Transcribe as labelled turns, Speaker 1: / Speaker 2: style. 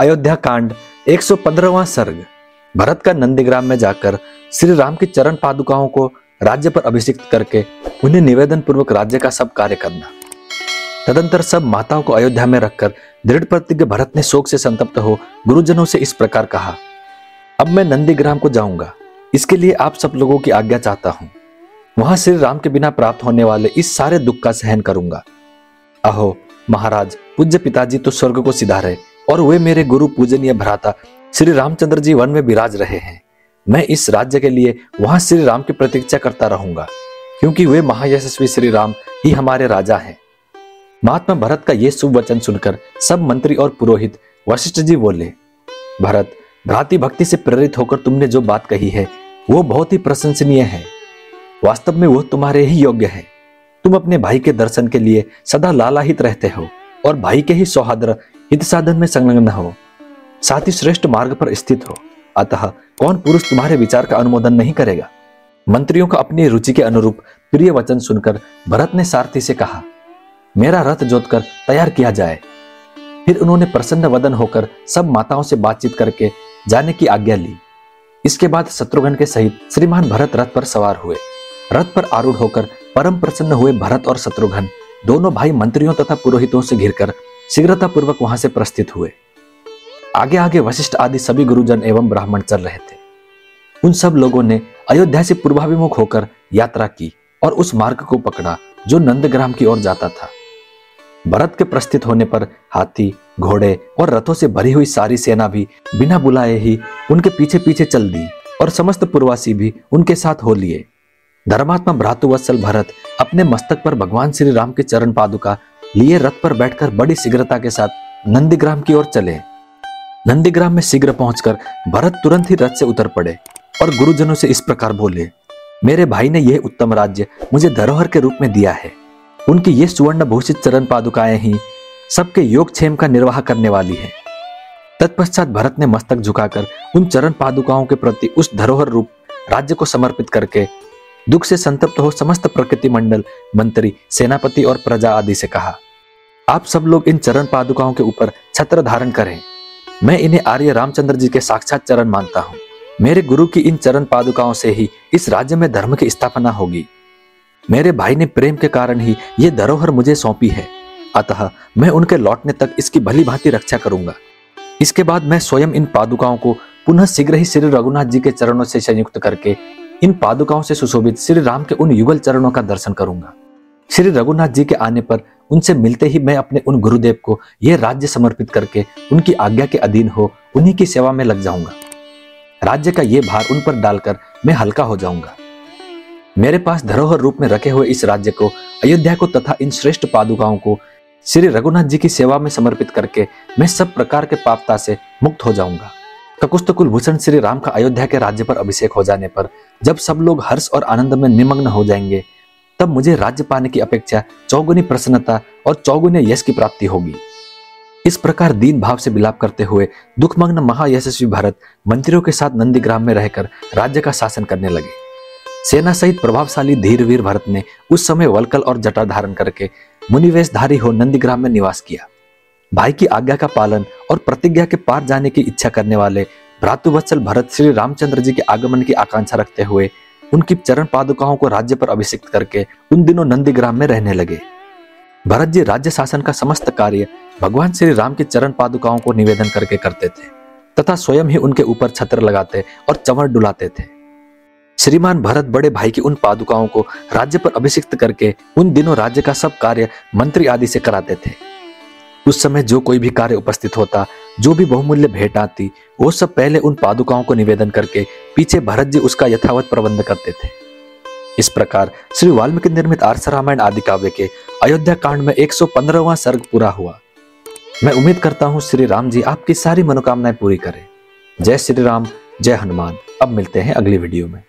Speaker 1: अयोध्या कांड 115वां सर्ग। भरत का नंदीग्राम में जाकर श्री राम की चरण पादुकाओं को राज्य पर अभिषिक्त करके उन्हें निवेदन पूर्वक राज्य का सब कार्य करना। तदंतर सब माताओं को अयोध्या में रखकर दृढ़ प्रतिज्ञ भरत ने शोक से संतप्त हो गुरुजनों से इस प्रकार कहा, अब मैं नंदीग्राम को जाऊंगा, इसके लिए आप सब लोगों की आज्ञा चाहता हूं। वहां श्री राम के बिना प्राप्त होने वाले इस सारे दुख का सहन करूंगा। अहो महाराज, पूज्य पिताजी तो स्वर्ग को सिधारे और वे मेरे गुरु पूजनीय भ्राता श्री रामचंद्र जी वन में विराज रहे हैं। मैं इस राज्य के लिए वहां श्री राम की प्रतीक्षा करता रहूंगा, क्योंकि वे महायशस्वी श्री राम ही हमारे राजा हैं। महात्मा भरत का यह शुभ वचन सुनकर सब मंत्री और पुरोहित वशिष्ठ जी बोले, भरत, भ्रातृ भक्ति से प्रेरित होकर तुमने जो बात कही है वो बहुत ही प्रशंसनीय है। वास्तव में वो तुम्हारे ही योग्य है। तुम अपने भाई के दर्शन के लिए सदा लालायित रहते हो और भाई के ही सौहार्द हित साधन में संलग्न हो, साथ ही श्रेष्ठ मार्ग पर स्थित हो। अतः कौन पुरुष तुम्हारे विचार का अनुमोदन नहीं करेगा। मंत्रियों का अपनी रुचि के अनुरूप प्रिय वचन सुनकर भरत ने सारथी से कहा, मेरा रथ जोतकर तैयार किया जाए। फिर उन्होंने प्रसन्न वदन होकर सब माताओं से बातचीत करके जाने की आज्ञा ली। इसके बाद शत्रुघ्न के सहित श्रीमान भरत रथ पर सवार हुए। रथ पर आरूढ़ होकर परम प्रसन्न हुए भरत और शत्रुघ्न दोनों भाई मंत्रियों तथा पुरोहितों से घिरकर शीघ्रता पूर्वक वहां से प्रस्थित हुए। आगे आगे वशिष्ठ आदि सभी गुरुजन एवं ब्राह्मण चल रहे थे। उन सब लोगों ने अयोध्या से पूर्वाभिमुख होकर यात्रा की और उस मार्ग को पकड़ा जो नंदग्राम की ओर जाता था। भरत के प्रस्थित होने पर हाथी, घोड़े और रथों से भरी हुई सारी सेना भी बिना बुलाए ही उनके पीछे पीछे चल दी और समस्त पुरवासी भी उनके साथ हो लिए। धर्मात्मा भ्रातुवत्सल भरत अपने मस्तक पर भगवान श्री राम के चरण पादुका लिए रथ पर बैठकर बड़ी शीघ्रता के साथ नंदीग्राम की ओर चले। नंदीग्राम में शीघ्र पहुंचकर भरत तुरंत ही रथ से उतर पड़े और गुरुजनों से इस प्रकार बोले, मेरे भाई ने यह उत्तम राज्य मुझे धरोहर के रूप में दिया है। उनकी ये सुवर्ण भूषित चरण पादुकाएं ही सबके योगक्षेम का निर्वाह करने वाली है। तत्पश्चात भरत ने मस्तक झुकाकर उन चरण पादुकाओं के प्रति उस धरोहर रूप राज्य को समर्पित करके दुख से संतप्त हो समस्त प्रकृति मंडल, मंत्री, सेनापति और प्रजा आदि से कहा, आप सब लोग इन चरण पादुकाओं के ऊपर छत्र धारण करें। मैं इन्हें आर्य रामचंद्र जी के साक्षात चरण मानता हूं। मेरे गुरु की इन चरण पादुकाओं से ही इस राज्य में धर्म की स्थापना होगी। मेरे भाई ने प्रेम के कारण ही ये धरोहर मुझे सौंपी है, अतः मैं उनके लौटने तक इसकी भली भांति रक्षा करूंगा। इसके बाद मैं स्वयं इन पादुकाओं को पुनः शीघ्र ही श्री रघुनाथ जी के चरणों से संयुक्त करके इन पादुकाओं से सुशोभित श्री राम के उन युगल चरणों का दर्शन करूंगा। श्री रघुनाथ जी के आने पर उनसे मिलते ही मैं अपने उन गुरुदेव को यह राज्य समर्पित करके उनकी आज्ञा के अधीन हो उन्हीं की सेवा में लग जाऊंगा। राज्य का ये भार उन पर डालकर मैं हल्का हो जाऊंगा। मेरे पास धरोहर रूप में रखे हुए इस राज्य को, अयोध्या को तथा इन श्रेष्ठ पादुकाओं को श्री रघुनाथ जी की सेवा में समर्पित करके मैं सब प्रकार के पापता से मुक्त हो जाऊंगा। ककुस्थ कुलभूषण श्री राम का अयोध्या के राज्य पर अभिषेक हो जाने पर जब सब लोग हर्ष और आनंद में निमग्न हो जाएंगे, तब मुझे राज्य पाने की अपेक्षा चौगुनी प्रसन्नता और चौगुने यश की प्राप्ति होगी। इस प्रकार दीन भाव से विलाप करते हुए दुखमग्न महायशस्वी भरत मंत्रियों के साथ नंदीग्राम में रहकर राज्य का शासन करने लगे। सेना सहित प्रभावशाली धीरवीर भरत ने उस समय वल्कल और जटा धारण करके मुनिवेशधारी हो नंदीग्राम में निवास किया। भाई की आज्ञा का पालन और प्रतिज्ञा के पार जाने की इच्छा करने वाले भ्रातुवत्सल भरत श्री रामचंद्र जी के आगमन की आकांक्षा रखते हुए उनकी चरण पादुकाओं को राज्य पर अभिषिक्त करके उन दिनों नंदीग्राम में रहने लगे। भरत जी राज्य शासन का समस्त कार्य भगवान श्री राम के चरण पादुकाओं को निवेदन करके करते थे तथा स्वयं ही उनके ऊपर छत्र लगाते और चंवर डुलाते थे। श्रीमान भरत बड़े भाई की उन पादुकाओं को राज्य पर अभिषिक्त करके उन दिनों राज्य का सब कार्य मंत्री आदि से कराते थे। उस समय जो कोई भी कार्य उपस्थित होता, जो भी बहुमूल्य भेंट आती, वो सब पहले उन पादुकाओं को निवेदन करके पीछे भरत जी उसका यथावत प्रबंध करते थे। इस प्रकार श्री वाल्मीकि निर्मित आर्ष रामायण आदि काव्य के अयोध्या कांड में 115वां सर्ग पूरा हुआ। मैं उम्मीद करता हूँ श्री राम जी आपकी सारी मनोकामनाएं पूरी करें। जय श्री राम, जय हनुमान। अब मिलते हैं अगली वीडियो में।